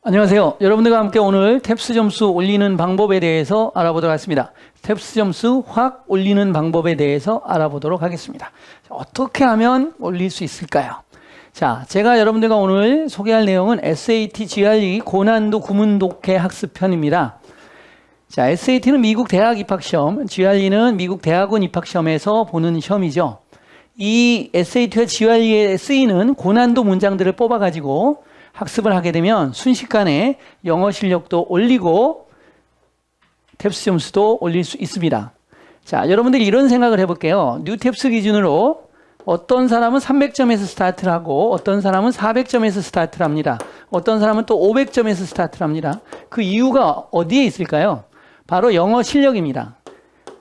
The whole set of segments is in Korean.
안녕하세요. 여러분들과 함께 오늘 탭스 점수 올리는 방법에 대해서 알아보도록 하겠습니다. 탭스 점수 확 올리는 방법에 대해서 알아보도록 하겠습니다. 어떻게 하면 올릴 수 있을까요? 자, 제가 여러분들과 오늘 소개할 내용은 SAT GRE 고난도 구문 독해 학습편입니다. 자, SAT는 미국 대학 입학시험, GRE는 미국 대학원 입학시험에서 보는 시험이죠. 이 SAT와 GRE에 쓰이는 고난도 문장들을 뽑아가지고 학습을 하게 되면 순식간에 영어 실력도 올리고 탭스 점수도 올릴 수 있습니다. 자, 여러분들이 이런 생각을 해볼게요. 뉴탭스 기준으로 어떤 사람은 300점에서 스타트를 하고 어떤 사람은 400점에서 스타트를 합니다. 어떤 사람은 또 500점에서 스타트를 합니다. 그 이유가 어디에 있을까요? 바로 영어 실력입니다.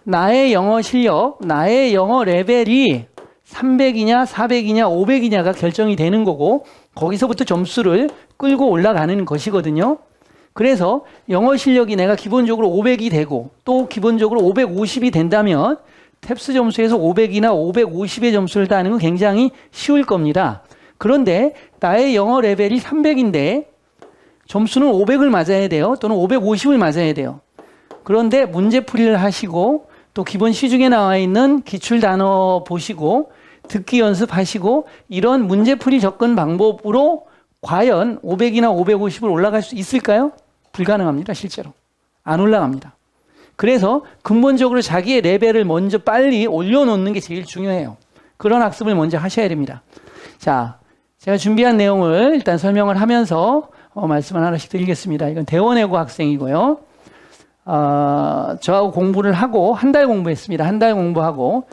나의 영어 실력, 나의 영어 레벨이 300이냐 400이냐 500이냐가 결정이 되는 거고 거기서부터 점수를 끌고 올라가는 것이거든요. 그래서 영어 실력이 내가 기본적으로 500이 되고 또 기본적으로 550이 된다면 탭스 점수에서 500이나 550의 점수를 따는 건 굉장히 쉬울 겁니다. 그런데 나의 영어 레벨이 300인데 점수는 500을 맞아야 돼요. 또는 550을 맞아야 돼요. 그런데 문제풀이를 하시고 또 기본 시중에 나와 있는 기출 단어 보시고 듣기 연습하시고 이런 문제풀이 접근 방법으로 과연 500이나 550을 올라갈 수 있을까요? 불가능합니다. 실제로. 안 올라갑니다. 그래서 근본적으로 자기의 레벨을 먼저 빨리 올려놓는 게 제일 중요해요. 그런 학습을 먼저 하셔야 됩니다. 자, 제가 준비한 내용을 일단 설명을 하면서 말씀을 하나씩 드리겠습니다. 이건 대원외고 학생이고요. 저하고 공부를 하고 한 달 공부했습니다. 한 달 공부하고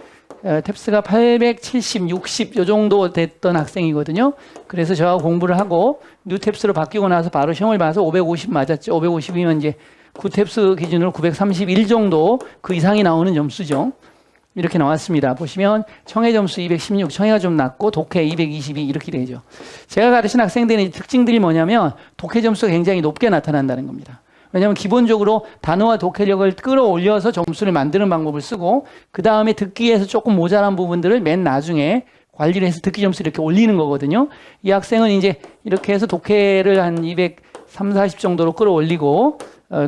탭스가 870, 60 요 정도 됐던 학생이거든요. 그래서 저하고 공부를 하고 뉴탭스로 바뀌고 나서 바로 시험을 봐서 550 맞았죠. 550이면 이제 9탭스 기준으로 931 정도 그 이상이 나오는 점수죠. 이렇게 나왔습니다. 보시면 청해 점수 216, 청해가 좀 낮고 독해 222 이렇게 되죠. 제가 가르친 학생들의 특징들이 뭐냐면 독해 점수가 굉장히 높게 나타난다는 겁니다. 왜냐하면 기본적으로 단어와 독해력을 끌어올려서 점수를 만드는 방법을 쓰고 그 다음에 듣기에서 조금 모자란 부분들을 맨 나중에 관리를 해서 듣기 점수를 이렇게 올리는 거거든요. 이 학생은 이제 이렇게 해서 독해를 한 230, 40 정도로 끌어올리고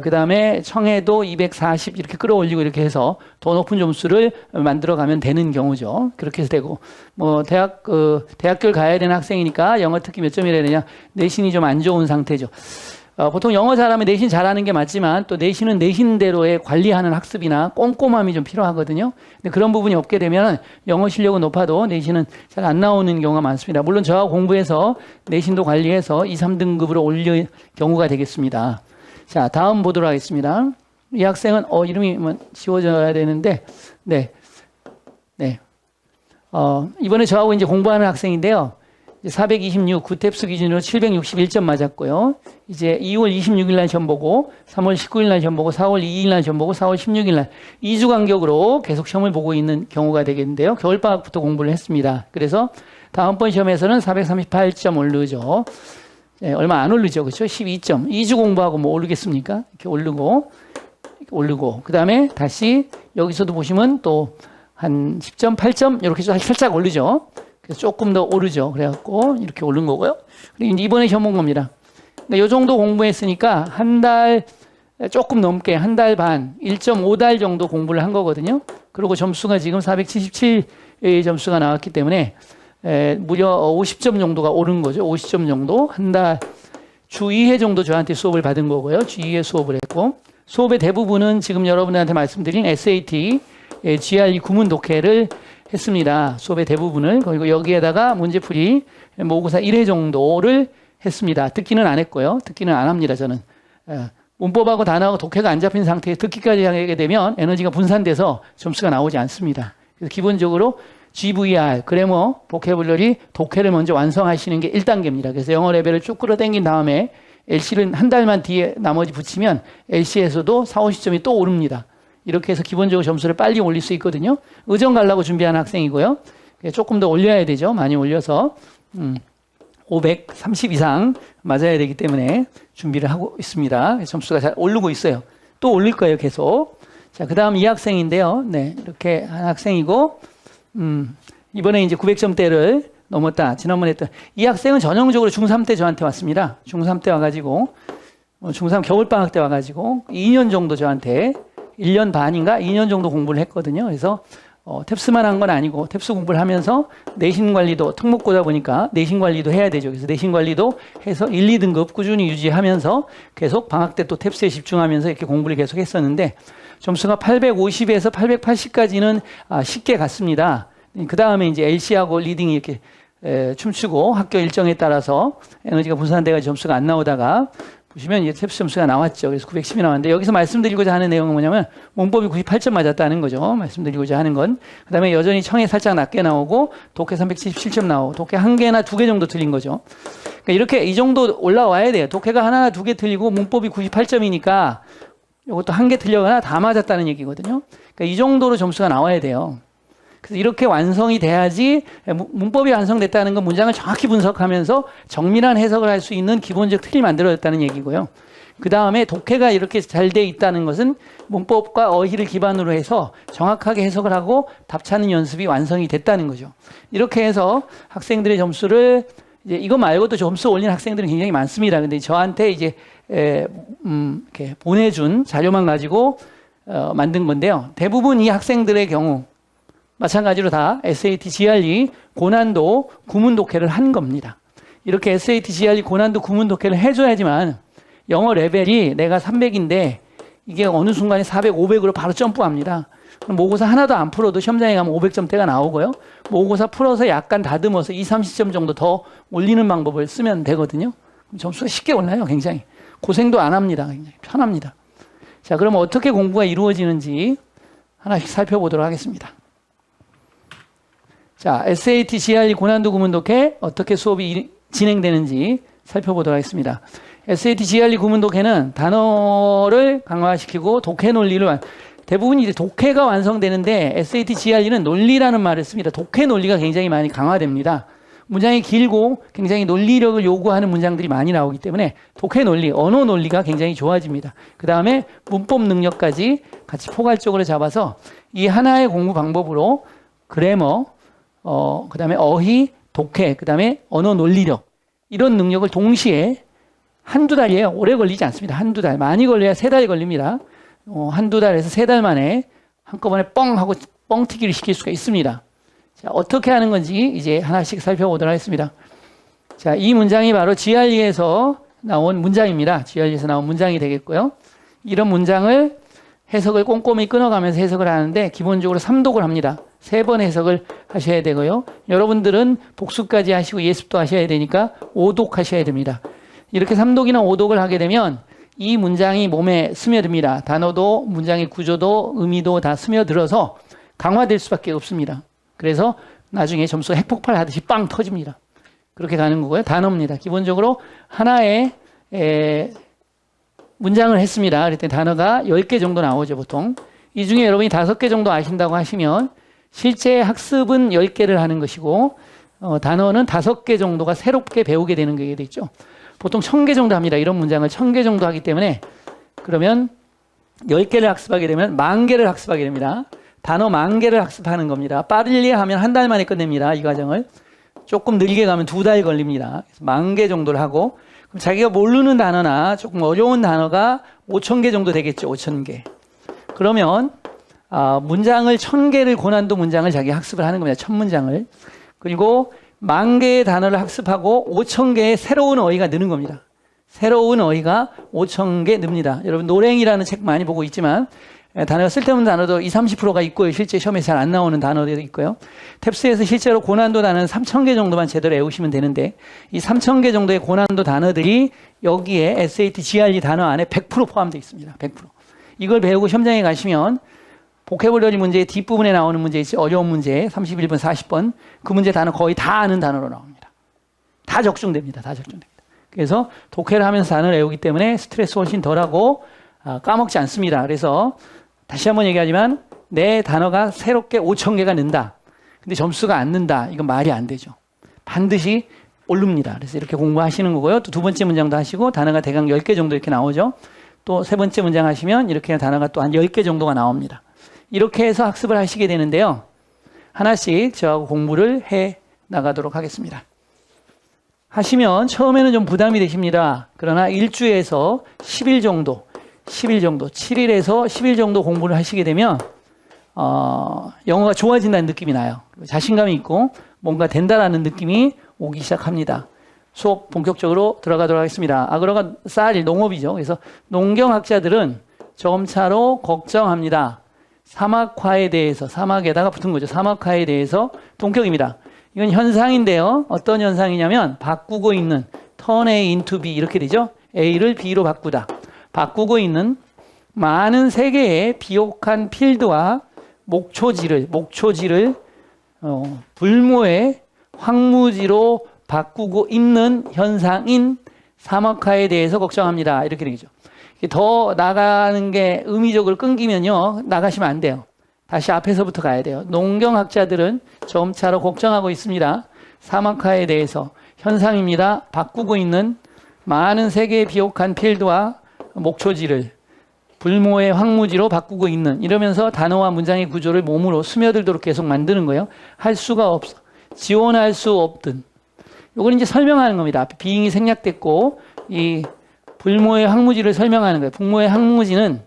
그 다음에 청해도 240 이렇게 끌어올리고 이렇게 해서 더 높은 점수를 만들어 가면 되는 경우죠. 그렇게 해서 되고 뭐 대학교를 가야 되는 학생이니까 영어 특기 몇 점이라 되냐 내신이 좀 안 좋은 상태죠. 보통 영어 잘하면 내신 잘하는 게 맞지만 또 내신은 내신대로의 관리하는 학습이나 꼼꼼함이 좀 필요하거든요. 근데 그런 부분이 없게 되면 영어 실력은 높아도 내신은 잘 안 나오는 경우가 많습니다. 물론 저하고 공부해서 내신도 관리해서 2, 3등급으로 올릴 경우가 되겠습니다. 자, 다음 보도록 하겠습니다. 이 학생은 이름이 지워져야 되는데 이번에 저하고 이제 공부하는 학생인데요. 426, 9탭스 기준으로 761점 맞았고요. 이제 2월 26일 날 시험 보고, 3월 19일 날 시험 보고, 4월 2일 날 시험 보고, 4월 16일 날 2주 간격으로 계속 시험을 보고 있는 경우가 되겠는데요. 겨울방학부터 공부를 했습니다. 그래서 다음번 시험에서는 438점 오르죠. 네, 얼마 안 오르죠. 그렇죠? 12점. 2주 공부하고 뭐 오르겠습니까? 이렇게 오르고. 그 다음에 다시 여기서도 보시면 또 한 10점, 8점 이렇게 살짝 오르죠. 그래서 조금 더 오르죠. 그래갖고 이렇게 오른 거고요. 그리고 이제 이번에 시험 본 겁니다. 그러니까 이 정도 공부했으니까 한 달 조금 넘게 한 달 반, 1.5달 정도 공부를 한 거거든요. 그리고 점수가 지금 477의 점수가 나왔기 때문에 무려 50점 정도가 오른 거죠. 50점 정도. 한 달 주 2회 정도 저한테 수업을 받은 거고요. 주 2회 수업을 했고 수업의 대부분은 지금 여러분들한테 말씀드린 SAT, GRE 구문 독해를 했습니다. 수업의 대부분을. 그리고 여기에다가 문제풀이 모의고사 1회 정도를 했습니다. 듣기는 안 했고요. 듣기는 안 합니다. 저는. 문법하고 단어하고 독해가 안 잡힌 상태에 듣기까지 하게 되면 에너지가 분산돼서 점수가 나오지 않습니다. 그래서 기본적으로 GVR, 그래머, 보캐블러리, 독해를 먼저 완성하시는 게 1단계입니다. 그래서 영어 레벨을 쭉 끌어당긴 다음에 LC를 한 달만 뒤에 나머지 붙이면 LC에서도 4, 50점이 또 오릅니다. 이렇게 해서 기본적으로 점수를 빨리 올릴 수 있거든요. 의정 가려고 준비하는 학생이고요. 조금 더 올려야 되죠. 많이 올려서 530 이상 맞아야 되기 때문에 준비를 하고 있습니다. 점수가 잘 오르고 있어요. 또 올릴 거예요. 계속. 자, 그 다음 이 학생인데요. 네, 이렇게 한 학생이고 이번에 이제 900점대를 넘었다. 지난번에 했던 이 학생은 전형적으로 중3 때 저한테 왔습니다. 중3 때 와가지고 중3 겨울방학 때 와가지고 2년 정도 저한테 1년 반인가 2년 정도 공부를 했거든요. 그래서 탭스만 한 건 아니고 탭스 공부를 하면서 내신 관리도 특목고다 보니까 내신 관리도 해야 되죠. 그래서 내신 관리도 해서 1, 2등급 꾸준히 유지하면서 계속 방학 때 또 탭스에 집중하면서 이렇게 공부를 계속 했었는데 점수가 850에서 880까지는 쉽게 갔습니다. 그 다음에 이제 LC하고 리딩이 이렇게 춤추고 학교 일정에 따라서 에너지가 분산돼가 점수가 안 나오다가 보시면 이제 탭스 점수가 나왔죠. 그래서 910이 나왔는데 여기서 말씀드리고자 하는 내용은 뭐냐면 문법이 98점 맞았다는 거죠. 말씀드리고자 하는 건. 그 다음에 여전히 청해 살짝 낮게 나오고 독해 377점 나오고 독해 1개나 2개 정도 틀린 거죠. 그러니까 이렇게 이 정도 올라와야 돼요. 독해가 하나 2개 틀리고 문법이 98점이니까 이것도 1개 틀려거나 다 맞았다는 얘기거든요. 그러니까 이 정도로 점수가 나와야 돼요. 그래서 이렇게 완성이 돼야지 문법이 완성됐다는 건 문장을 정확히 분석하면서 정밀한 해석을 할 수 있는 기본적 틀이 만들어졌다는 얘기고요. 그 다음에 독해가 이렇게 잘 돼 있다는 것은 문법과 어휘를 기반으로 해서 정확하게 해석을 하고 답 찾는 연습이 완성이 됐다는 거죠. 이렇게 해서 학생들의 점수를 이제 이거 말고도 점수 올린 학생들은 굉장히 많습니다. 근데 저한테 이제 이렇게 보내준 자료만 가지고 만든 건데요. 대부분 이 학생들의 경우 마찬가지로 다 SAT, GRE 고난도 구문 독해를 한 겁니다. 이렇게 SAT, GRE 고난도 구문 독해를 해줘야지만 영어 레벨이 내가 300인데 이게 어느 순간에 400, 500으로 바로 점프합니다. 그럼 모의고사 하나도 안 풀어도 시험장에 가면 500점대가 나오고요. 모의고사 풀어서 약간 다듬어서 20, 30점 정도 더 올리는 방법을 쓰면 되거든요. 그럼 점수가 쉽게 올라요. 굉장히. 고생도 안 합니다. 굉장히 편합니다. 자, 그럼 어떻게 공부가 이루어지는지 하나씩 살펴보도록 하겠습니다. 자, SAT, GRE 고난도 구문 독해 어떻게 수업이 진행되는지 살펴보도록 하겠습니다. SAT, GRE 구문 독해는 단어를 강화시키고 독해 논리를 대부분 이제 독해가 완성되는데 SAT, GRE는 논리라는 말을 씁니다. 독해 논리가 굉장히 많이 강화됩니다. 문장이 길고 굉장히 논리력을 요구하는 문장들이 많이 나오기 때문에 독해 논리, 언어 논리가 굉장히 좋아집니다. 그 다음에 문법 능력까지 같이 포괄적으로 잡아서 이 하나의 공부 방법으로 그래머, 그 다음에 어휘, 독해, 그 다음에 언어 논리력 이런 능력을 동시에 한두 달이에요. 오래 걸리지 않습니다. 한두 달. 많이 걸려야 3달 걸립니다. 한두 달에서 3달 만에 한꺼번에 뻥 하고 뻥튀기를 시킬 수가 있습니다. 자, 어떻게 하는 건지 이제 하나씩 살펴보도록 하겠습니다. 자, 이 문장이 바로 GRE에서 나온 문장입니다. GRE에서 나온 문장이 되겠고요. 이런 문장을 해석을 꼼꼼히 끊어가면서 해석을 하는데 기본적으로 3독을 합니다. 3번 해석을 하셔야 되고요. 여러분들은 복습까지 하시고 예습도 하셔야 되니까 5독 하셔야 됩니다. 이렇게 3독이나 5독을 하게 되면 이 문장이 몸에 스며듭니다. 단어도 문장의 구조도 의미도 다 스며들어서 강화될 수밖에 없습니다. 그래서 나중에 점수가 핵폭발 하듯이 빵 터집니다. 그렇게 가는 거고요. 단어입니다. 기본적으로 하나의 문장을 했습니다. 그랬더니 단어가 10개 정도 나오죠, 보통. 이 중에 여러분이 5개 정도 아신다고 하시면 실제 학습은 10개를 하는 것이고 단어는 5개 정도가 새롭게 배우게 되는 게 되죠. 보통 1000개 정도 합니다. 이런 문장을 1000개 정도 하기 때문에 그러면 10개를 학습하게 되면 10,000개를 학습하게 됩니다. 단어 10,000개를 학습하는 겁니다. 빠르게 하면 한 달 만에 끝냅니다. 이 과정을. 조금 느리게 가면 2달 걸립니다. 10,000개 정도를 하고 그럼 자기가 모르는 단어나 조금 어려운 단어가 5,000개 정도 되겠죠. 5,000개. 그러면 문장을 1,000개를 고난도 문장을 자기가 학습을 하는 겁니다. 1,000문장을. 그리고 10,000개의 단어를 학습하고 5,000개의 새로운 어휘가 느는 겁니다. 새로운 어휘가 5,000개 늡니다. 여러분 노랭이라는 책 많이 보고 있지만 단어가 쓸데없는 단어도 20, 30%가 있고요. 실제 시험에 잘 안 나오는 단어들도 있고요. 탭스에서 실제로 고난도 단어는 3,000개 정도만 제대로 외우시면 되는데 이 3,000개 정도의 고난도 단어들이 여기에 SAT, GRE 단어 안에 100% 포함되어 있습니다. 100%. 이걸 배우고 시험장에 가시면 보캐블러리 문제의 뒷부분에 나오는 문제 있죠. 어려운 문제 31번, 40번 그 문제 단어 거의 다 아는 단어로 나옵니다. 다 적중됩니다. 다 적중됩니다. 그래서 독해를 하면서 단어를 외우기 때문에 스트레스 훨씬 덜하고 까먹지 않습니다. 그래서 다시 한번 얘기하지만 내 단어가 새롭게 5,000개가 는다. 근데 점수가 안 는다. 이건 말이 안 되죠. 반드시 오릅니다. 그래서 이렇게 공부하시는 거고요. 또 두 번째 문장도 하시고 단어가 대강 10개 정도 이렇게 나오죠. 또 세 번째 문장 하시면 이렇게 단어가 또 한 10개 정도가 나옵니다. 이렇게 해서 학습을 하시게 되는데요. 하나씩 저하고 공부를 해 나가도록 하겠습니다. 하시면 처음에는 좀 부담이 되십니다. 그러나 1주에서 10일 정도, 7일에서 10일 정도 공부를 하시게 되면 영어가 좋아진다는 느낌이 나요. 자신감이 있고 뭔가 된다라는 느낌이 오기 시작합니다. 수업 본격적으로 들어가도록 하겠습니다. 아그러가 쌀, 농업이죠. 그래서 농경학자들은 점차로 걱정합니다. 사막화에 대해서, 사막에다가 붙은 거죠. 사막화에 대해서 동격입니다. 이건 현상인데요. 어떤 현상이냐면 바꾸고 있는 turn A into B 이렇게 되죠. A를 B로 바꾸고 있는 많은 세계의 비옥한 필드와 목초지를 불모의 황무지로 바꾸고 있는 현상인 사막화에 대해서 걱정합니다. 이렇게 되죠. 더 나가는 게 의미적으로 끊기면요. 나가시면 안 돼요. 다시 앞에서부터 가야 돼요. 농경학자들은 점차로 걱정하고 있습니다. 사막화에 대해서 현상입니다. 바꾸고 있는 많은 세계의 비옥한 필드와 목초지를 불모의 황무지로 바꾸고 있는 이러면서 단어와 문장의 구조를 몸으로 스며들도록 계속 만드는 거예요. 할 수가 없어. 지원할 수 없든. 이걸 이제 설명하는 겁니다. 비잉이 생략됐고 이 불모의 황무지를 설명하는 거예요. 불모의 황무지는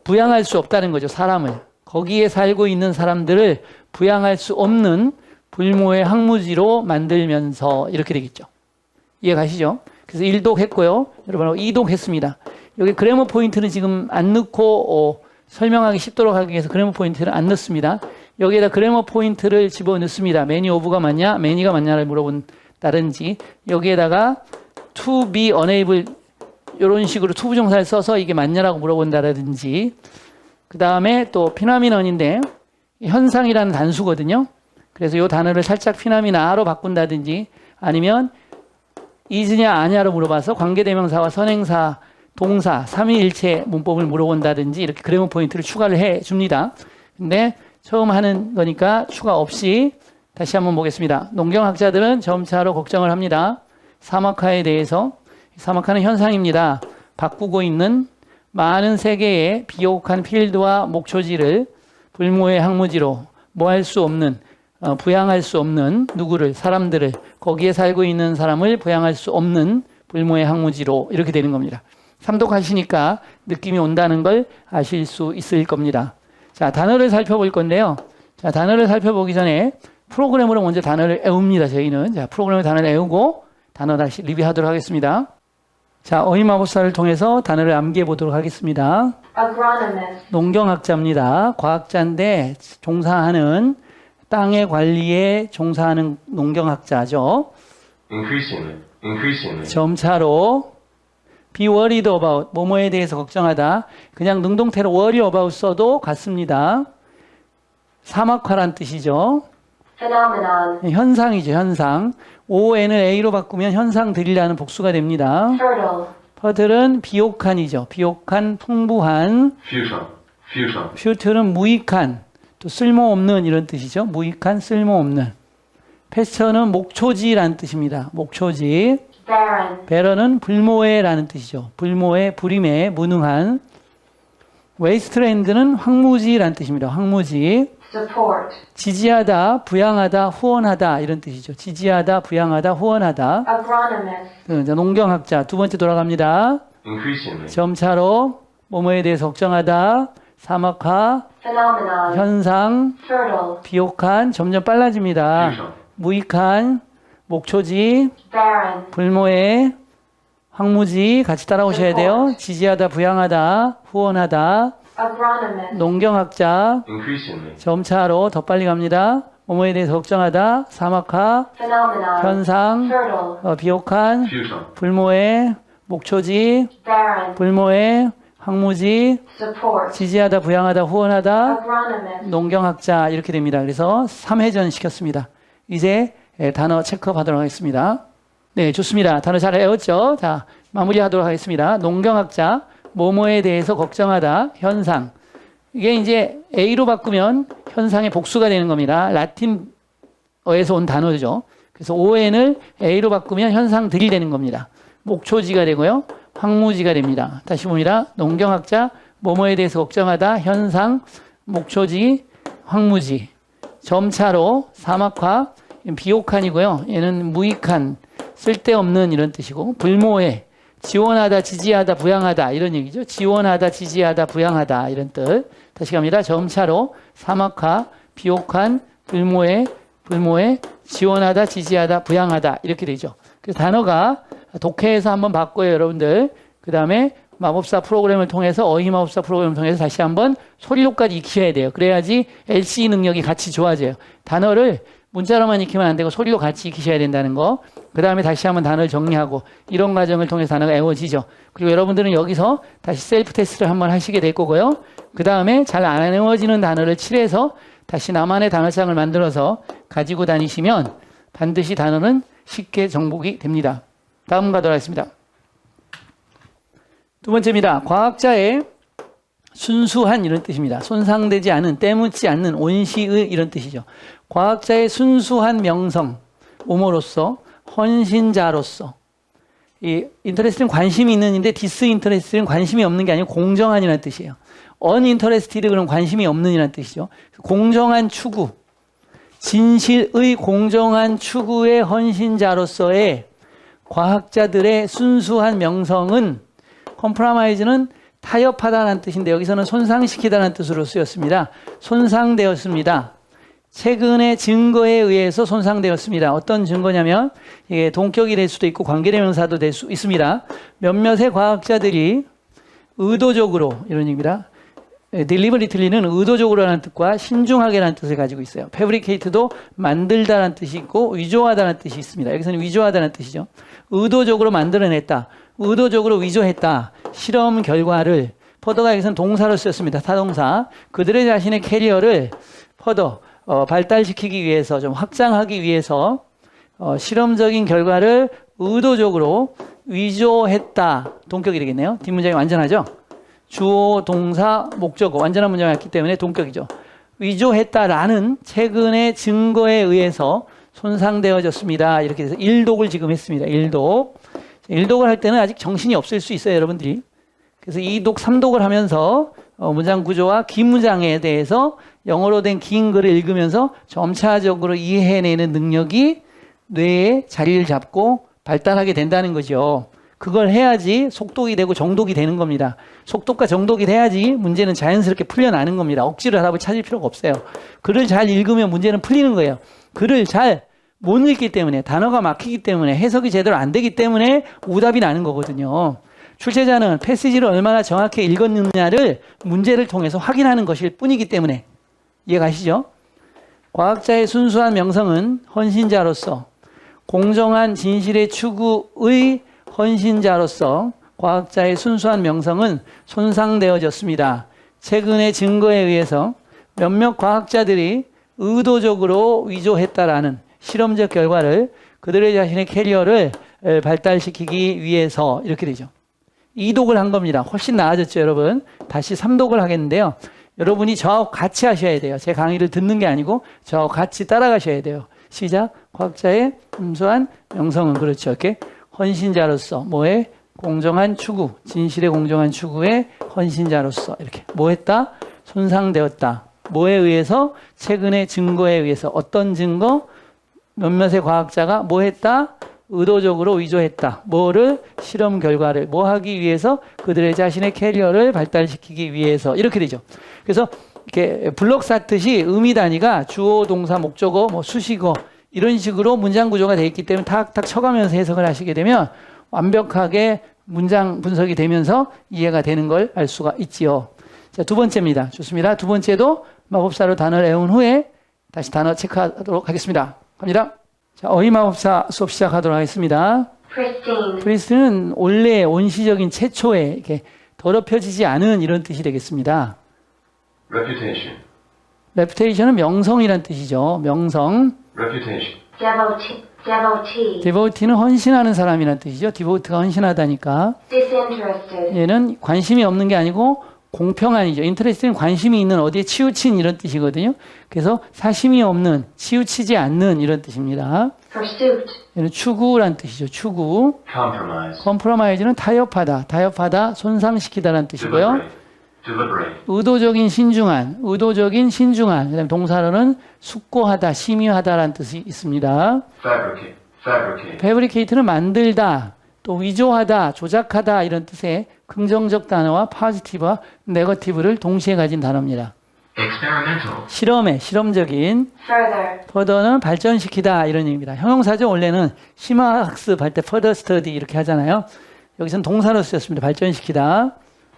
부양할 수 없다는 거죠. 사람을. 거기에 살고 있는 사람들을 부양할 수 없는 불모의 황무지로 만들면서 이렇게 되겠죠. 이해 가시죠? 그래서 1독 했고요. 여러분 2독 했습니다. 여기 그래머 포인트는 지금 안 넣고 설명하기 쉽도록 하기 위해서 그래머 포인트를 안 넣습니다. 여기에다 그래머 포인트를 집어넣습니다. many of가 맞냐? many가 맞냐를 물어본다든지 여기에다가 to be unable 이런 식으로 to 부정사를 써서 이게 맞냐라고 물어본다든지 그 다음에 또 피나미넌인데 현상이라는 단수거든요. 그래서 이 단어를 살짝 피나미나로 바꾼다든지 아니면 is냐 아냐로 물어봐서 관계대명사와 선행사 동사, 삼위일체 문법을 물어본다든지 이렇게 그래머 포인트를 추가를 해 줍니다. 근데 처음 하는 거니까 추가 없이 다시 한번 보겠습니다. 농경학자들은 점차로 걱정을 합니다. 사막화에 대해서. 사막화는 현상입니다. 바꾸고 있는 많은 세계의 비옥한 필드와 목초지를 불모의 황무지로 뭐 할 수 없는, 부양할 수 없는 누구를, 사람들을, 거기에 살고 있는 사람을 부양할 수 없는 불모의 황무지로 이렇게 되는 겁니다. 삼독하시니까 느낌이 온다는 걸 아실 수 있을 겁니다. 자, 단어를 살펴볼 건데요. 자, 단어를 살펴보기 전에 프로그램으로 먼저 단어를 외웁니다. 저희는. 자, 프로그램으로 단어를 외우고 단어 다시 리뷰하도록 하겠습니다. 자, 어휘마법사를 통해서 단어를 암기해 보도록 하겠습니다. Agronomist. 농경학자입니다. 과학자인데 종사하는 땅의 관리에 종사하는 농경학자죠. increasingly. 점차로 be worried about, 뭐뭐에 대해서 걱정하다. 그냥 능동태로 worry about 써도 같습니다. 사막화란 뜻이죠. Phenomenon. 현상이죠, 현상. ON을 A로 바꾸면 현상들이라는 복수가 됩니다. Fertile. 퍼들은 비옥한이죠. 비옥한, 풍부한. Futile. 퓨트는 무익한, 또 쓸모없는 이런 뜻이죠. 무익한, 쓸모없는. 패스처는 목초지라는 뜻입니다. 목초지. Barren. 베러는 불모해라는 뜻이죠. 불모해, 불임해, 무능한. 웨이스트랜드는 황무지라는 뜻입니다. 황무지. Support. 지지하다, 부양하다, 후원하다 이런 뜻이죠. 지지하다, 부양하다, 후원하다. Agronomist. 농경학자 두 번째 돌아갑니다. Increasingly. 점차로 뭐뭐에 대해서 걱정하다, 사막화, Phenomenon. 현상, Fertile. 비옥한, 점점 빨라집니다. Futile. 무익한, 목초지, Barren. 불모해, 황무지 같이 따라오셔야 돼요. 지지하다, 부양하다, 후원하다. Agronomist. 농경학자 Increasingly. 점차로 더 빨리 갑니다. 뭐뭐에 대해서 걱정하다, 사막화, Phenomenon. 현상, Fertile. 비옥한, Futile. 불모해, 목초지, Barren. 불모해, 황무지, Support. 지지하다, 부양하다, 후원하다, Agronomist. 농경학자 이렇게 됩니다. 그래서 3회전 시켰습니다. 이제 단어 체크하도록 하겠습니다. 네, 좋습니다. 단어 잘 외웠죠? 자, 마무리하도록 하겠습니다. 농경학자, 뭐뭐에 대해서 걱정하다, 현상. 이게 이제 A로 바꾸면 현상의 복수가 되는 겁니다. 라틴어에서 온 단어죠. 그래서 ON을 A로 바꾸면 현상들이 되는 겁니다. 목초지가 되고요. 황무지가 됩니다. 다시 봅니다. 농경학자, 뭐뭐에 대해서 걱정하다, 현상, 목초지, 황무지. 점차로 사막화, 비옥한이고요. 얘는 무익한, 쓸데없는 이런 뜻이고, 불모해, 지원하다, 지지하다, 부양하다 이런 얘기죠. 지원하다, 지지하다, 부양하다 이런 뜻. 다시 갑니다. 점차로 사막화, 비옥한, 불모해, 지원하다, 지지하다, 부양하다 이렇게 되죠. 그래서 단어가 독해에서 한번 바꿔요, 여러분들. 그 다음에 마법사 프로그램을 통해서 어휘마법사 프로그램을 통해서 다시 한번 소리로까지 익혀야 돼요. 그래야지 LCE 능력이 같이 좋아져요. 단어를 문자로만 익히면 안 되고 소리로 같이 익히셔야 된다는 거. 그 다음에 다시 한번 단어를 정리하고 이런 과정을 통해서 단어가 외워지죠. 그리고 여러분들은 여기서 다시 셀프 테스트를 한번 하시게 될 거고요. 그 다음에 잘 안 외워지는 단어를 칠해서 다시 나만의 단어장을 만들어서 가지고 다니시면 반드시 단어는 쉽게 정복이 됩니다. 다음 가도록 하겠습니다. 두 번째입니다. 과학자의 순수한 이런 뜻입니다. 손상되지 않은, 때묻지 않는, 온시의 이런 뜻이죠. 과학자의 순수한 명성, 모모로서, 헌신자로서. 이 인터레스트는 관심이 있는데 디스인터레스트는 관심이 없는 게 아니고 공정한이라는 뜻이에요. uninterested 그런 관심이 없는 이라는 뜻이죠. 공정한 추구, 진실의 공정한 추구의 헌신자로서의 과학자들의 순수한 명성은 컴프라마이즈는 타협하다라는 뜻인데 여기서는 손상시키다라는 뜻으로 쓰였습니다. 손상되었습니다. 최근의 증거에 의해서 손상되었습니다. 어떤 증거냐면 이게 동격이 될 수도 있고 관계대명사도 될 수 있습니다. 몇몇의 과학자들이 의도적으로 이런 얘기입니다. deliberately는 의도적으로라는 뜻과 신중하게라는 뜻을 가지고 있어요. fabricate도 만들다라는 뜻이 있고 위조하다라는 뜻이 있습니다. 여기서는 위조하다라는 뜻이죠. 의도적으로 만들어냈다. 의도적으로 위조했다. 실험 결과를 퍼더가 여기서는 동사로 쓰였습니다. 타동사. 그들의 자신의 캐리어를 퍼더 발달시키기 위해서 좀 확장하기 위해서 실험적인 결과를 의도적으로 위조했다. 동격이 되겠네요. 뒷문장이 완전하죠. 주어, 동사, 목적어 완전한 문장이었기 때문에 동격이죠. 위조했다라는 최근의 증거에 의해서 손상되어졌습니다. 이렇게 돼서 일독을 지금 했습니다. 일독을 할 때는 아직 정신이 없을 수 있어요, 여러분들이. 그래서 2독, 3독을 하면서 문장 구조와 긴 문장에 대해서 영어로 된 긴 글을 읽으면서 점차적으로 이해해내는 능력이 뇌에 자리를 잡고 발달하게 된다는 거죠. 그걸 해야지 속독이 되고 정독이 되는 겁니다. 속독과 정독이 돼야지 문제는 자연스럽게 풀려나는 겁니다. 억지로 답을 찾을 필요가 없어요. 글을 잘 읽으면 문제는 풀리는 거예요. 글을 잘 못 읽기 때문에, 단어가 막히기 때문에, 해석이 제대로 안 되기 때문에 오답이 나는 거거든요. 출제자는 패시지를 얼마나 정확히 읽었느냐를 문제를 통해서 확인하는 것일 뿐이기 때문에 이해가시죠? 과학자의 순수한 명성은 헌신자로서, 공정한 진실의 추구의 헌신자로서 과학자의 순수한 명성은 손상되어졌습니다. 최근의 증거에 의해서 몇몇 과학자들이 의도적으로 위조했다라는 실험적 결과를 그들의 자신의 캐리어를 발달시키기 위해서 이렇게 되죠. 2독을 한 겁니다. 훨씬 나아졌죠, 여러분. 다시 3독을 하겠는데요. 여러분이 저하고 같이 하셔야 돼요. 제 강의를 듣는 게 아니고 저하고 같이 따라가셔야 돼요. 시작. 과학자의 순수한 명성은 그렇죠. 이렇게 헌신자로서 뭐에 공정한 추구, 진실의 공정한 추구의 헌신자로서 이렇게 뭐 했다? 손상되었다. 뭐에 의해서? 최근의 증거에 의해서. 어떤 증거? 몇몇의 과학자가 뭐 했다? 의도적으로 위조했다. 뭐를? 실험 결과를 뭐 하기 위해서? 그들의 자신의 캐리어를 발달시키기 위해서. 이렇게 되죠. 그래서 이렇게 블록 쌓듯이 의미 단위가 주어, 동사, 목적어, 뭐 수식어 이런 식으로 문장 구조가 되어 있기 때문에 탁탁 쳐가면서 해석을 하시게 되면 완벽하게 문장 분석이 되면서 이해가 되는 걸 알 수가 있지요. 자, 두 번째입니다. 좋습니다. 두 번째도 마법사로 단어를 외운 후에 다시 단어 체크하도록 하겠습니다. 갑니다. 자, 어휘마법사 수업 시작하도록 하겠습니다. pristine, 프리스는 원래 원시적인 최초의 이렇게 더럽혀지지 않은 이런 뜻이 되겠습니다. Reputation. reputation은 명성이란 뜻이죠. 명성. Reputation. devotee, devotee는 헌신하는 사람이란 뜻이죠. devotee가 헌신하다니까. disinterested, 얘는 관심이 없는 게 아니고 공평한이죠. interest는 관심이 있는 어디에 치우친 이런 뜻이거든요. 그래서 사심이 없는, 치우치지 않는 이런 뜻입니다. pursuit, 얘는 추구란 뜻이죠. 추구. Compromise. compromise는 타협하다, 손상시키다라는 뜻이고요. Deliberate. deliberate, 의도적인 신중한, 그다음에 동사로는 숙고하다, 심의하다라는 뜻이 있습니다. fabricate, fabricate는 만들다, 또 위조하다, 조작하다 이런 뜻의 긍정적 단어와 positive와 negative를 동시에 가진 단어입니다. experimental, 실험적인, further, further는 발전시키다 이런 얘기입니다. 형용사죠. 원래는 심화학습할 때 further study 이렇게 하잖아요. 여기서는 동사로 쓰였습니다. 발전시키다.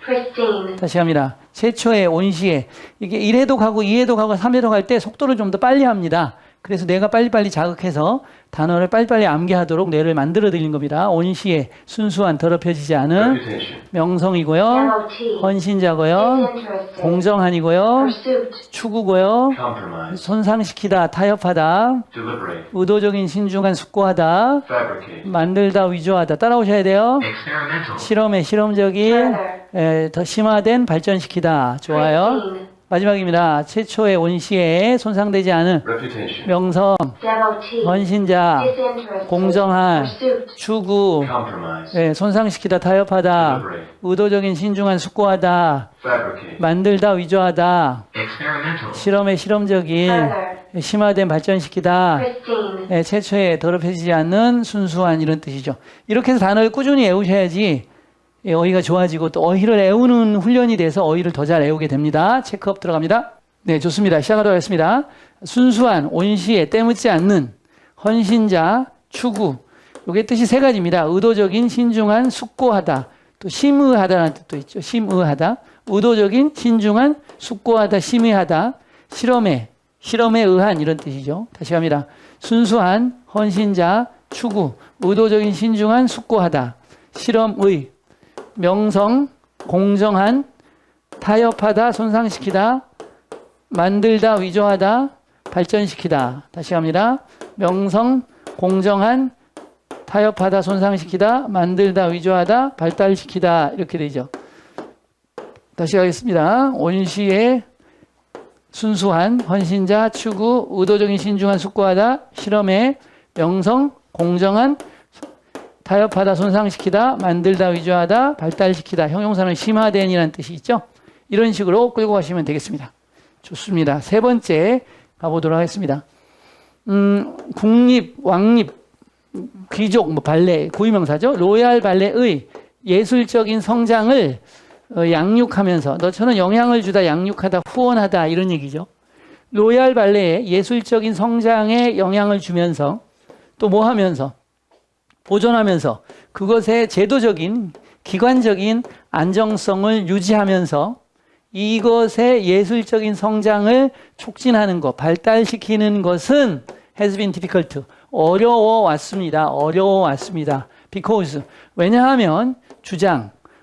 pristine, 다시 합니다. 최초의 온시에 이게 1회도 가고 2회도 가고 3회도 갈 때 속도를 좀 더 빨리 합니다. 그래서 뇌가 빨리빨리 자극해서 단어를 빨리빨리 암기하도록 뇌를 만들어 드리는 겁니다. 온시에 순수한 더럽혀지지 않은 reputation, 명성이고요. devotee, 헌신자고요. disinterested, 공정한이고요. pursuit, 추구고요. compromise, 손상시키다, 타협하다. deliberate, 의도적인 신중한 숙고하다. fabricate, 만들다, 위조하다. 따라오셔야 돼요. experimental, 실험적인, further, 더 심화된, 발전시키다. 좋아요. pristine, 마지막입니다. 최초의 온시에 손상되지 않은 reputation, 명성, devotee, 헌신자, disinterested, 공정한, pursuit, 추구, compromise, 손상시키다, 타협하다, deliberate, 의도적인 신중한 숙고하다, fabricate, 만들다, 위조하다, experimental, 실험적인, further, 심화된, 발전시키다, pristine, 최초에 더럽혀지지 않는 순수한 이런 뜻이죠. 이렇게 해서 단어를 꾸준히 외우셔야지 어휘가 좋아지고 또 어휘를 외우는 훈련이 돼서 어휘를 더 잘 외우게 됩니다. 체크업 들어갑니다. 네, 좋습니다. 시작하도록 하겠습니다. 순수한, 온시에 때묻지 않는, 헌신자, 추구. 이게 뜻이 세 가지입니다. 의도적인, 신중한, 숙고하다. 또 심의하다라는 뜻도 있죠. 심의하다. 의도적인, 신중한, 숙고하다, 심의하다. 실험에 의한 이런 뜻이죠. 다시 갑니다. 순수한, 헌신자, 추구. 의도적인, 신중한, 숙고하다. 실험의, 명성, 공정한, 타협하다, 손상시키다, 만들다, 위조하다, 발전시키다. 다시 합니다. 명성, 공정한, 타협하다, 손상시키다, 만들다, 위조하다, 발달시키다. 이렇게 되죠. 다시 하겠습니다. 온시에 순수한, 헌신자, 추구, 의도적인, 신중한, 숙고하다, 실험에 명성, 공정한, 타협하다, 손상시키다, 만들다, 위조하다, 발달시키다. 형용사는 심화된이라는 뜻이 있죠. 이런 식으로 끌고 가시면 되겠습니다. 좋습니다. 세 번째 가보도록 하겠습니다. 국립, 왕립, 귀족, 발레, 고유명사죠. 로얄 발레의 예술적인 성장을 양육하면서 너처럼 영향을 주다, 양육하다, 후원하다 이런 얘기죠. 로얄 발레의 예술적인 성장에 영향을 주면서 또 뭐 하면서 보존하면서 그것의 제도적인 기관적인 안정성을 유지하면서 이것의 예술적인 성장을 촉진하는 것, 발달시키는 것은 has been difficult. 어려워왔습니다. Because. 왜냐하면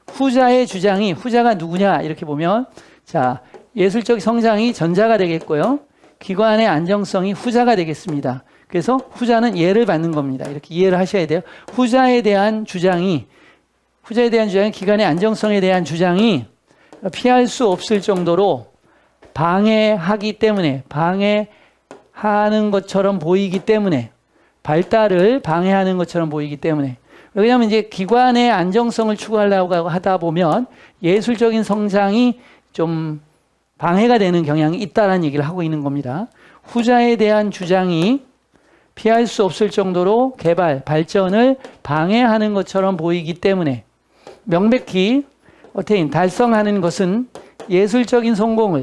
후자의 주장이, 후자가 누구냐 이렇게 보면 자, 예술적 성장이 전자가 되겠고요. 기관의 안정성이 후자가 되겠습니다. 그래서 후자는 예를 받는 겁니다. 이렇게 이해를 하셔야 돼요. 후자에 대한 주장이 기관의 안정성에 대한 주장이 피할 수 없을 정도로 방해하는 것처럼 보이기 때문에 발달을 방해하는 것처럼 보이기 때문에 왜냐하면 이제 기관의 안정성을 추구하려고 하다 보면 예술적인 성장이 좀 방해가 되는 경향이 있다는 얘기를 하고 있는 겁니다. 후자에 대한 주장이 피할 수 없을 정도로 발전을 방해하는 것처럼 보이기 때문에 명백히 달성하는 것은 예술적인 성공,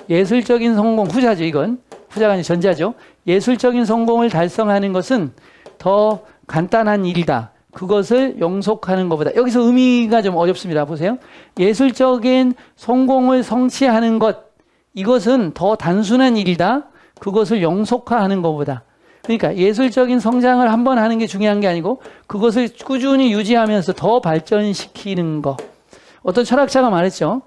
후자죠, 이건. 후자가 아니라 전자죠. 예술적인 성공을 달성하는 것은 더 간단한 일이다. 그것을 영속하는 것보다. 여기서 의미가 좀 어렵습니다. 보세요. 예술적인 성공을 성취하는 것, 이것은 더 단순한 일이다. 그것을 영속화하는 것보다. 그러니까 예술적인 성장을 한번 하는 게 중요한 게 아니고 그것을 꾸준히 유지하면서 더 발전시키는 것. 어떤 철학자가 말했죠.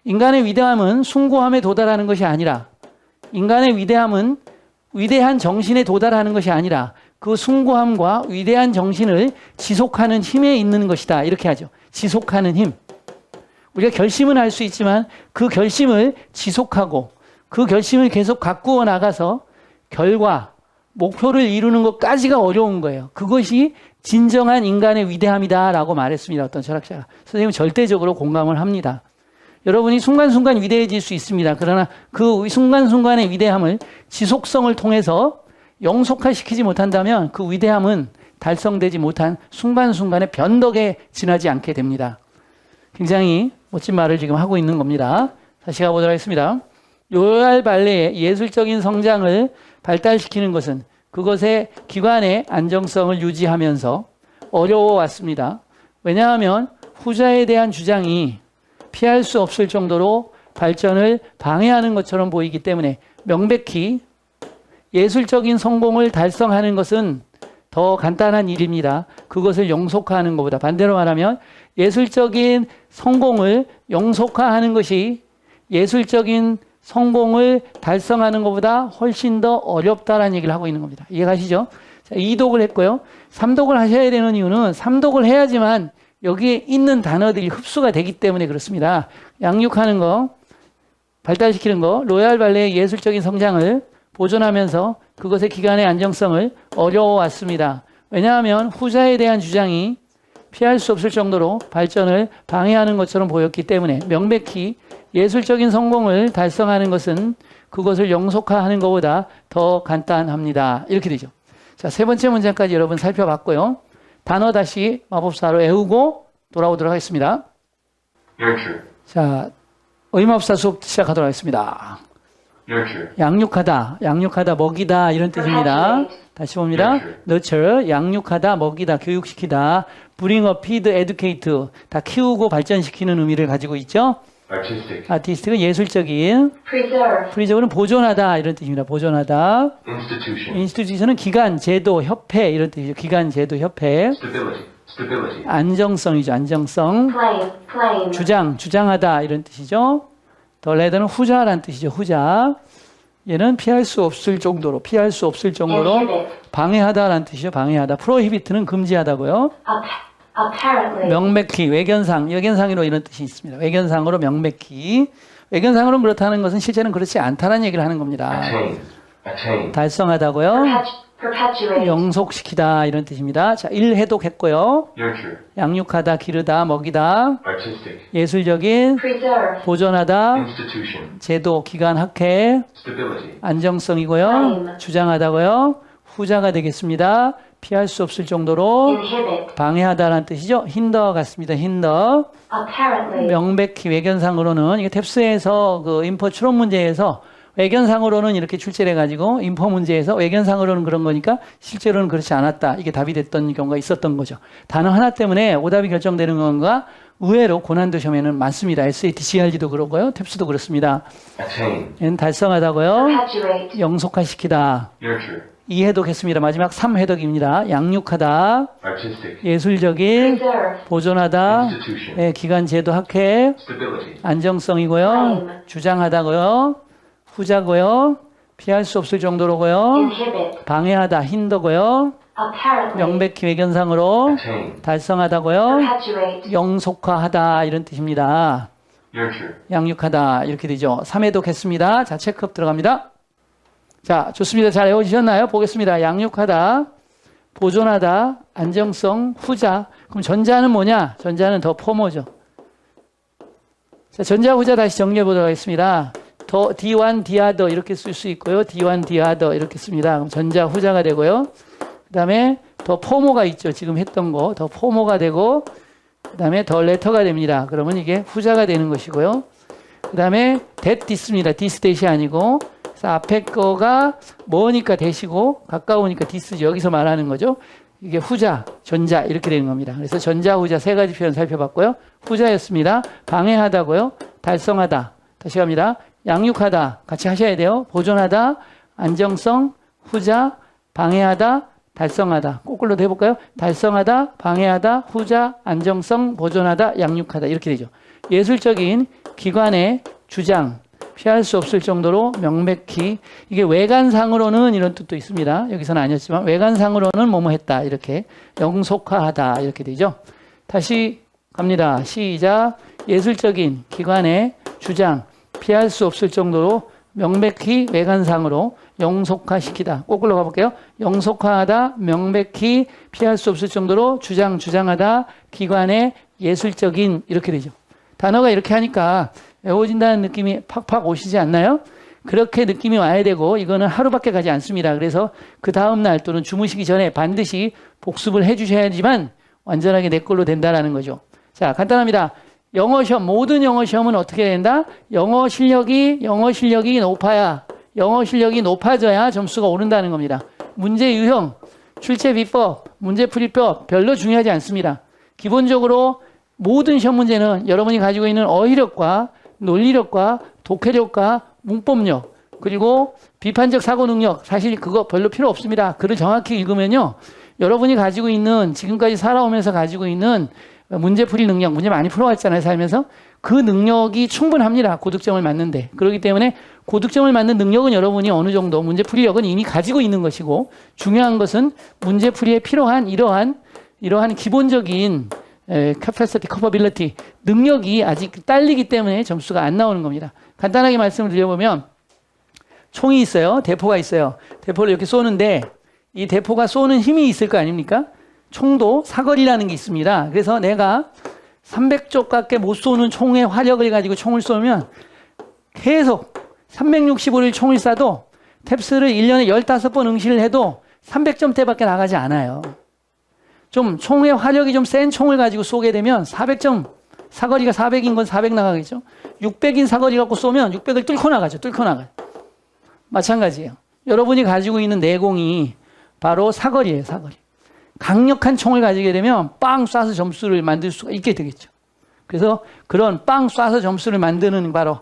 인간의 위대함은 숭고함에 도달하는 것이 아니라 인간의 위대함은 위대한 정신에 도달하는 것이 아니라 그 숭고함과 위대한 정신을 지속하는 힘에 있는 것이다. 이렇게 하죠. 지속하는 힘. 우리가 결심은 할 수 있지만 그 결심을 지속하고 그 결심을 계속 가꾸어 나가서 목표를 이루는 것까지가 어려운 거예요. 그것이 진정한 인간의 위대함이다라고 말했습니다. 어떤 철학자가. 선생님은 절대적으로 공감을 합니다. 여러분이 순간순간 위대해질 수 있습니다. 그러나 그 순간순간의 위대함을 지속성을 통해서 영속화시키지 못한다면 그 위대함은 달성되지 못한 순간순간의 변덕에 지나지 않게 됩니다. 굉장히 멋진 말을 지금 하고 있는 겁니다. 다시 가보도록 하겠습니다. 로얄 발레의 예술적인 성장을 발달시키는 것은 그것의 기관의 안정성을 유지하면서 어려워왔습니다. 왜냐하면 후자에 대한 주장이 피할 수 없을 정도로 발전을 방해하는 것처럼 보이기 때문에 명백히 예술적인 성공을 달성하는 것은 더 간단한 일입니다. 그것을 영속화하는 것보다 반대로 말하면 예술적인 성공을 영속화하는 것이 예술적인 성공을 달성하는 것보다 훨씬 더 어렵다라는 얘기를 하고 있는 겁니다. 이해가시죠? 자, 2독을 했고요. 3독을 하셔야 되는 이유는 3독을 해야지만 여기에 있는 단어들이 흡수가 되기 때문에 그렇습니다. 양육하는 거, 발달시키는 거, 로얄 발레의 예술적인 성장을 보존하면서 그것의 기간의 안정성을 어려워왔습니다. 왜냐하면 후자에 대한 주장이 피할 수 없을 정도로 발전을 방해하는 것처럼 보였기 때문에 명백히 예술적인 성공을 달성하는 것은 그것을 영속화하는 것보다 더 간단합니다. 이렇게 되죠. 자, 세 번째 문장까지 여러분 살펴봤고요. 단어 다시 마법사로 외우고 돌아오도록 하겠습니다. nurture, 자, 의마법사 수업 시작하도록 하겠습니다. nurture, 양육하다, 양육하다, 먹이다 이런 뜻입니다. 다시 봅니다. nurture, 양육하다, 먹이다, 교육시키다, bring up, feed, educate 다 키우고 발전시키는 의미를 가지고 있죠. artistic, 아티스틱은 예술적인, preserve, 프리저브는 보존하다 이런 뜻입니다. 보존하다. institution, 인스티튜션은 기관, 제도, 협회 이런 뜻이죠. 기관, 제도, 협회. stability, stability, 안정성이죠. 안정성. claim, 주장, 주장하다 이런 뜻이죠. 더 레더는 후자라는 뜻이죠. 후자. 얘는 피할 수 없을 정도로, 피할 수 없을 정도로 inhibit, 방해하다라는 뜻이죠. 방해하다. 프로히비트는 금지하다고요. apparently, 명백히, 외견상, 여견상으로 이런 뜻이 있습니다. 외견상으로 명백히. 외견상으로는 그렇다는 것은 실제는 그렇지 않다는 얘기를 하는 겁니다. attain, 달성하다고요. perpetuate, 영속시키다 이런 뜻입니다. 자, 1해독했고요. nurture, 양육하다, 기르다, 먹이다. artistic, 예술적인, preserve, 보존하다, institution, 제도, 기관, 학회, stability, 안정성이고요. 주장하다고요. 후자가 되겠습니다. 피할 수 없을 정도로 inhibit, 방해하다라는 뜻이죠. 힌더 같습니다. 힌더. apparently, 명백히 외견상으로는 이게 탭스에서 그 인포 추론 문제에서 외견상으로는 이렇게 출제를 해가지고 인포 문제에서 외견상으로는 그런 거니까 실제로는 그렇지 않았다. 이게 답이 됐던 경우가 있었던 거죠. 단어 하나 때문에 오답이 결정되는 건가 의외로 고난도 시험에는 많습니다. SAT, GRD도 그러고요. 탭스도 그렇습니다. attain, 얘는 달성하다고요. perpetuate, nurture, 영속화시키다. 2해독했습니다. 마지막 3해독입니다. 양육하다. artistic, 예술적인. preserve, 보존하다. institution, 예, 기관, 제도, 학회. stability, 안정성이고요. 주장하다고요. 후자고요. 피할 수 없을 정도로고요. inhibit, 방해하다, 힌더고요. apparently, 명백히 외견상으로 attain, 달성하다고요. perpetuate, 영속화하다 이런 뜻입니다. nurture, 양육하다 이렇게 되죠. 3해독했습니다. 자, 체크업 들어갑니다. 자, 좋습니다. 잘 외워지셨나요? 보겠습니다. 양육하다, 보존하다, 안정성, 후자. 그럼 전자는 뭐냐? 전자는 더 포모죠. 자, 전자, 후자 다시 정리해 보도록 하겠습니다. 더 D1, Dother 이렇게 쓸 수 있고요. D1, Dother 이렇게 씁니다. 그럼 전자, 후자가 되고요. 그 다음에 더 포모가 있죠. 지금 했던 거. 더 포모가 되고 그 다음에 더 레터가 됩니다. 그러면 이게 후자가 되는 것이고요. 그 다음에 that this입니다. this that이 아니고 그래서 앞에 거가 뭐니까 that이고 가까우니까 this죠. 여기서 말하는 거죠. 이게 후자, 전자 이렇게 되는 겁니다. 그래서 전자, 후자 세 가지 표현 살펴봤고요. 후자였습니다. 방해하다고요. 달성하다. 다시 갑니다. 양육하다 같이 하셔야 돼요. 보존하다, 안정성, 후자, 방해하다, 달성하다. 거꾸로 해볼까요? 달성하다, 방해하다, 후자, 안정성, 보존하다, 양육하다 이렇게 되죠. 예술적인 기관의 주장, 피할 수 없을 정도로 명백히 이게 외관상으로는 이런 뜻도 있습니다. 여기서는 아니었지만 외관상으로는 뭐뭐 했다 이렇게 영속화하다 이렇게 되죠. 다시 갑니다. 시작. 예술적인 기관의 주장, 피할 수 없을 정도로 명백히 외관상으로 영속화시키다. 거꾸로 가볼게요. 영속화하다, 명백히 피할 수 없을 정도로 주장하다, 기관의 예술적인 이렇게 되죠. 단어가 이렇게 하니까 외워진다는 느낌이 팍팍 오시지 않나요? 그렇게 느낌이 와야 되고 이거는 하루밖에 가지 않습니다. 그래서 그 다음날 또는 주무시기 전에 반드시 복습을 해주셔야지만 완전하게 내 걸로 된다라는 거죠. 자, 간단합니다. 영어 시험, 모든 영어 시험은 어떻게 된다? 영어 실력이 높아져야 점수가 오른다는 겁니다. 문제 유형, 출제 비법, 문제풀이법 별로 중요하지 않습니다. 기본적으로 모든 시험 문제는 여러분이 가지고 있는 어휘력과 논리력과 독해력과 문법력 그리고 비판적 사고 능력 사실 그거 별로 필요 없습니다. 글을 정확히 읽으면요. 여러분이 가지고 있는 지금까지 살아오면서 가지고 있는 문제풀이 능력, 문제 많이 풀어왔잖아요. 살면서. 그 능력이 충분합니다. 고득점을 맞는데. 그렇기 때문에 고득점을 맞는 능력은 여러분이 어느 정도 문제풀이력은 이미 가지고 있는 것이고 중요한 것은 문제풀이에 필요한 이러한 기본적인 capacity, capability, 능력이 아직 딸리기 때문에 점수가 안 나오는 겁니다. 간단하게 말씀을 드려보면 총이 있어요. 대포가 있어요. 대포를 이렇게 쏘는데 이 대포가 쏘는 힘이 있을 거 아닙니까? 총도 사거리라는 게 있습니다. 그래서 내가 300쪽밖에 못 쏘는 총의 화력을 가지고 총을 쏘면 계속 365일 총을 쏴도 탭스를 1년에 15번 응시를 해도 300점대밖에 나가지 않아요. 좀 총의 화력이 좀 센 총을 가지고 쏘게 되면 400점, 사거리가 400인 건 400 나가겠죠. 600인 사거리 갖고 쏘면 600을 뚫고 나가죠. 마찬가지예요. 여러분이 가지고 있는 내공이 바로 사거리예요. 사거리. 강력한 총을 가지게 되면 빵 쏴서 점수를 만들 수가 있게 되겠죠. 그래서 그런 빵 쏴서 점수를 만드는 바로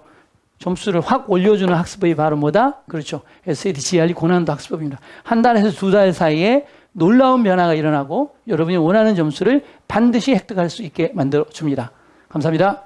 점수를 확 올려주는 학습법이 바로 뭐다? 그렇죠. SAT, GRE 고난도 학습법입니다. 한 달에서 두 달 사이에 놀라운 변화가 일어나고 여러분이 원하는 점수를 반드시 획득할 수 있게 만들어줍니다. 감사합니다.